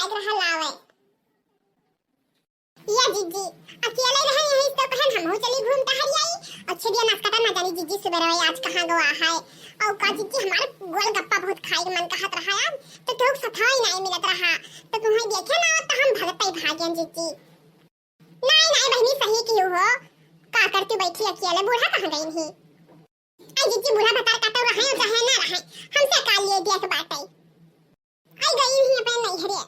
जाग रहा लावे। या जीजी अकेले रहे यहीं तो कहन हम हो चली घूम टहल आई। अच्छे दिया नाश्ता ना जानी जीजी सुबह रहे आज कहां गवा है। और का जीजी हमारे गोलगप्पा बहुत खाए के मन कहत रहा यार तो तू सफाई नहीं मिलत रहा तो तुम्हें देखे ना तो हम भगत ही भागन जीजी। नहीं नहीं बहनी सही की हो का करती बैठी अकेले बूढ़ा कहां गई थी। आई जीजी बूढ़ा बता का तो रहे चाहे ना रहे हमसे का लिए दिया के बात आई। आई गई ही पे नहीं हरे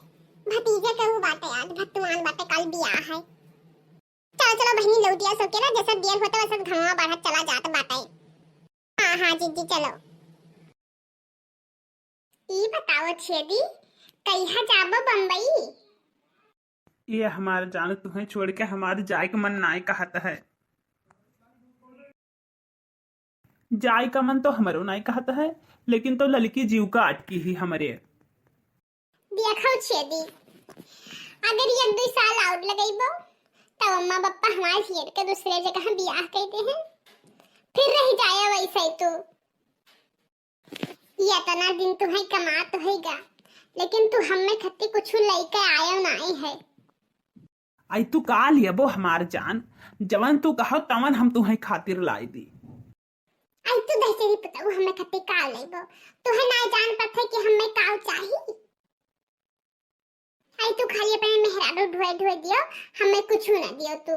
भतीजे के वो बात याद भतुआन बातें कल बियाह है। चलो चलो बहनी लौटिया सो के ना जैसा देर होता वैसा घरवा बाहर चला जात बाटे। हां हां जीजी चलो। ई बताओ छेदी कहिया जाबो बम्बई। ये हमारे जान तुम्हें छोड़ के हमारे जाए का मन नहीं कहता है। जाए का मन तो हमारो नहीं कहता है लेकिन तो लड़की जीव का अटकी ही हमारे। देखो छेदी अगर ये 2 साल आउट लगेबो तो अम्मा पापा हमारे फिर के दूसरे जगह बियाह कहते हैं फिर रह जाए वैसे तो। ये इतना दिन तुम्हें कमा तो हैगा लेकिन तू हमें खत्ती कुछ लेके आयो नहीं है। आई तू का लिया वो हमार जान जवन तू कहो तवन हम तुम्हें खातिर लाई दी। आई तू दहचरी पता हमें खत्ती का लेबो तुम्हें ना जान पता कि हमें का चाहिए। आई तू खाली अपने मेहरारू ढोए ढोए दियो हमें कुछ ना दियो तू।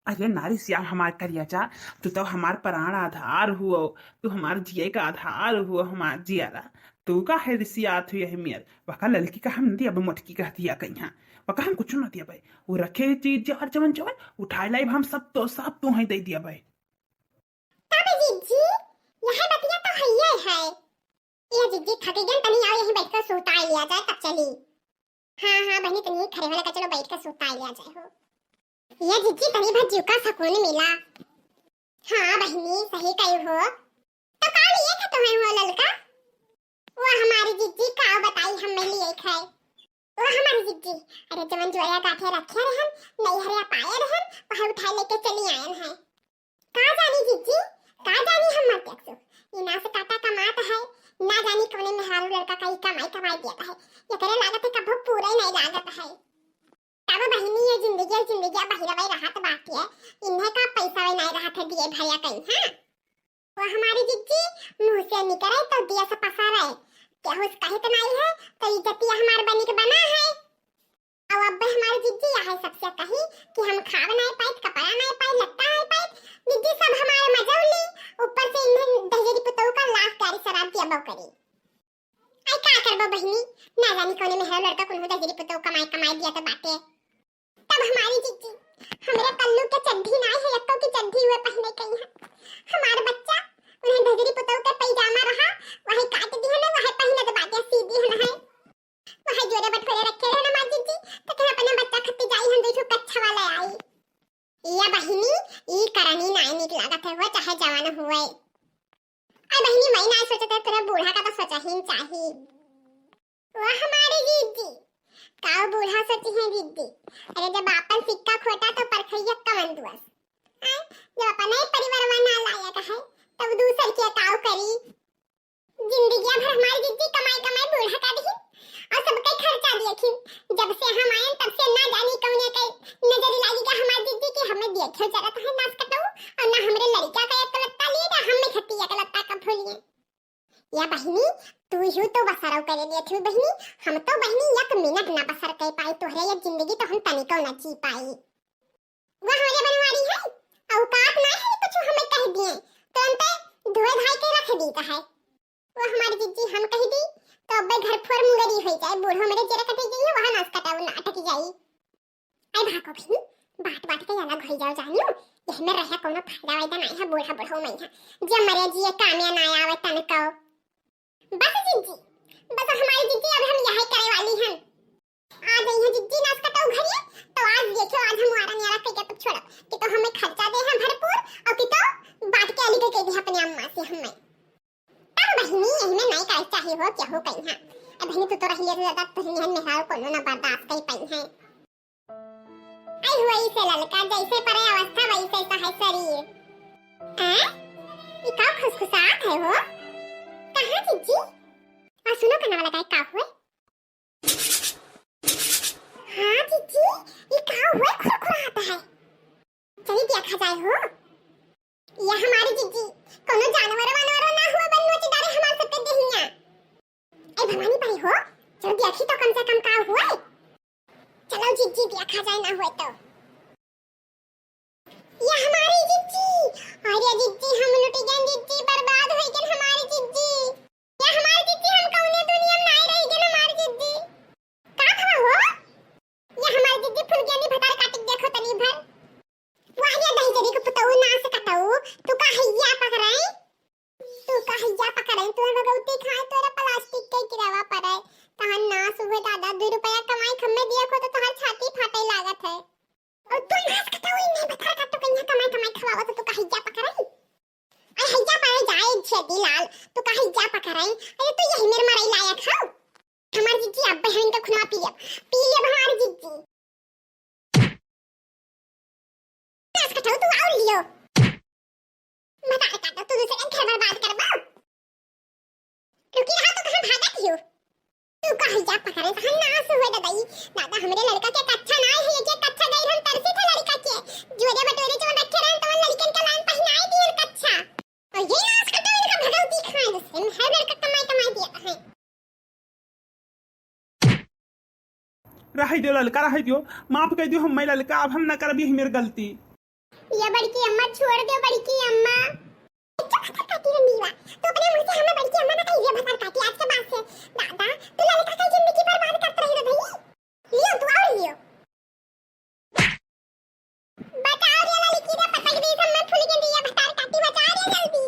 अरे नारी श्याम हमार करिया चा तू तो हमार प्राण आधार हुओ तू हमार जिये का आधार हुओ हमार जियारा तू का है रिसियात हुई है मेर वका लड़की का हम दिया मोटकी कह दिया कहीं वका हम कुछ ना दिया भाई वो रखे चीज जवर जवन जवन उठाए लाई हम सब तू ही दे दिया भाई। तब जीजी यह बतिया तो है ये जीजी थक गई तनी आओ यहीं बैठ कर सोता लिया जाए तब चली। हाँ हाँ बहनी तनी खड़े वाला का चलो बैठ कर सोता लिया जाए हो। ये जीजी तनी भज्जू का सुकून मिला। हाँ बहनी सही कही हो तो का लिए था तुम्हें वो ललका वो हमारी जीजी का बताई हमें लिए खाए वो हमारी जीजी। अरे जवन जोया गाठे रखे रहन नहीं हरे पाए रहन वहां उठा लेके चली आयन है। का जानी जीजी का जानी हम मत देखो इना से काटा कमात है ना जानी कोने में हारू लड़का कहीं कमाई दिया है ये करे लागत है कभी पूरा ही नहीं लागत है। तब बहनी ये जिंदगी बहिरा भाई राहत बाकी है इन्हें का पैसा नहीं रहा था दिए भैया कहीं। हाँ वो हमारी जिज्जी मुंह से निकले तो दिया से पसा रहे क्या हो कहे तो नहीं है तो इज्जतिया हमारे बनी के बना है। और अब हमारी जिज्जी यह सबसे कही कि हम खा नहीं पाए कपड़ा नहीं पाए लत्ता नहीं पाए जिज्जी सब हमारे मजा ली ऊपर से इन्हें दहेज पुतौ का लाख प्यारी शराब दिया बो करी। आई का करबो बहनी ना जानी कोने में है लड़का कुन दहेज पुतौ कमाई दिया तो बाटे। तब हमारी जिज्जी हमरे पल्लू के चड्ढी नहीं है लक्कों की चड्ढी हुए पहने कहीं है हमारा बच्चा उन्हें दहेज पुतौ के पैजामा रहा वही काट दी है ना वही पहने तो बाटे सीधी है ना वही जोरे बटोरे रखे रहे ना मां जिज्जी तो कहीं अपने बच्चा खत्ती जाई हम देखो कच्चा वाला आई। या बहनी ई करनी नहीं निक लागत है वो चाहे जवान हुए। आ बहनी मैं ना सोचता तेरा बूढ़ा का तो सोचा ही चाहिए। वो हमारी जिज्जी काव बूढ़ा सोची है जिद्दी। अरे जब आपन सिक्का खोटा तो परखैया कवन दुआस जब अपन नए परिवार में ना लायक है तब दूसर के काव करी। जिंदगी भर हमारी जिद्दी कमाई बूढ़ा का दी और सबके खर्चा देखी जब से हम आए तब से ना जानी कौने के नजर लागी का हमारी जिद्दी की हमें देखो जरा तो है नाच कटो और ना हमरे लड़का का एक लत्ता लिए ना हमें खत्ती एक लत्ता का भूलिए। या बहनी तू ही तो बसराव करे लिए थी बहनी हम तो बहनी एक मिनट ना बसर कर पाई तोहरे ये जिंदगी तो हम तनिको ना जी पाई। वो हमारे बनवारी है औकात ना है कुछ हमें कह दिए तो अंते धोए धाई के रख दी है। वो हमारी जिज्जी हम कह दी तो अब घर फोर मुंगरी हो जाए बूढ़ो मेरे जरा कटे गई वहां नाच कटाव ना अटक जाई। आई भाको भी बात के अलग हो जाओ जानियो यह में रहा कोनो फायदा वायदा नहीं है बूढ़ा में है जब मरे जी कामया ना आवे तनको बस जिज्जी बस हमारी जिज्जी अब हम यही करे वाली हैं। आ गई है जिज्जी नाच कटाऊ घरिए तो आज देखो आज हम वारा न्यारा कह के छोड़ कि तो हमें खर्चा दे हैं भरपूर और कि तो बात के अली के दे अपने अम्मा से हमें। तब बहनी यही में नहीं कर चाहिए हो क्या हो कहीं है अब बहनी तू तो रही ले ज्यादा तो नहीं मेरा को ना बर्दाश्त कर पाई है। आई हुआ इसे ललका जैसे परे अवस्था वैसे सा है शरीर। हैं ये का खुसखुसाहट है हो कहां जिज्जी आ सुनो करने वाला का हुआ काय हो? ये हमारी जीजी कोनो जानवर वानवर ना हुए बन नोच डारे हमार सबके देहिया। ए भवानी भाई हो, चल देखी तो कम से कम का हुए। चलो जीजी देखा जाए ना हुए तो। ये हमारी जीजी, अरे जीजी हम लुट गए, जीजी बर्बाद हो गए हमारी जीजी। ये हमारी जीजी हम कौने दुनिया में नहीं रही गए हमारी जीजी। का खवा हो? ये हमारी जीजी फुल गेली भतार काटिक देखो तनी भर। वाहिया दही जरी को पताऊ ना से कटाऊ, तू का हैया पकड़ाई? तू का हैया पकड़ाई? तू भगवती खाए तोरा प्लास्टिक के किरावा पड़ाई। तहन ना सुबह दादा 2 रुपया कमाई खम्मे दिया को तो तोहर छाती फाटे लागत है। और तू घास कटाऊ नहीं बता काटो कन्या कमाई कमाई खवावा तो तू का हैया पकड़ाई? अरे हैया पाए जाए छेदी लाल, तू का हैया पकड़ाई? अरे तू यही मेरे मराई लायक हो। हमारी जीजी अब बहन का खुना पी ले हमारी जीजी। तू और लियो बता काटा तू दूसरे घर बर्बाद करबा। रुकी रहा तो कहां भागत हो? तू कहीं जा पकड़े कहां नास हुए दादाई। दादा हमरे लड़का के कच्चा ना है जे कच्चा गई हम तरसे थे लड़का के जोरे बटोरे जो रखे रहन तो लड़कन का लान पहनाई दिए कच्चा। और ये नास कटा इनका भगवती खाए दूसरे हर लड़का कमाई कमाई दिया है। रह दियो ललका, रह दियो, माफ कर दियो हम ललका, अब हम ना करब यही मेरी गलती। ये बड़की अम्मा छोड़ दो बड़की अम्मा। भतार काटी रंदीवा तो अपने मुंह से हमें बड़की अम्मा ना कहिए भतार काटी आज के बाद से। दादा तू लड़का का जिंदगी बर्बाद करत रही रे भाई। लियो तू और लियो बचाओ रे लड़की ने पटक दी सब मैं फूल के दिया भतार काटी बचा रे जल्दी।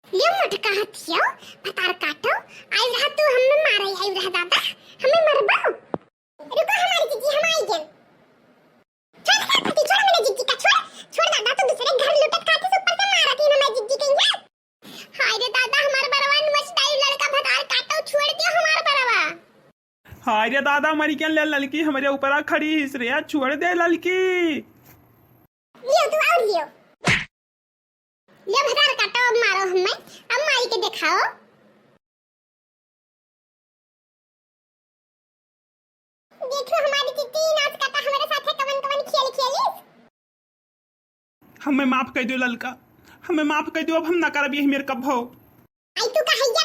लियो मोटका हथियो भतार काटो आई रहा तू हमें मारे आई रहा दादा हमें मरबो। रुको हमारी जीजी हम आई गए। छोड़ मेरे जीजी का छोड़ दादा तो दूसरे घर लुटत खाते से ऊपर से मारा थी ना मैं जीजी कहीं। हाय रे दादा हमार बरवन मस्ताई लड़का भतार काटो छोड़ दियो हमार बरवा। हाय रे दादा मरी क्या ललकी हमारे ऊपर खड़ी हिस रे, छोड़ दे ललकी। लियो तू और लियो भतार काटो अब मारो हमें, अब मारी के दिखाओ। देखो हमारी जीजी नाच काटा हमारे साथ कवन कवन खेल खेली। हमें माफ कर दियो ललका, हमें माफ कर दियो, अब हम ना करब यही मेरे कब हो। आई तू का हैया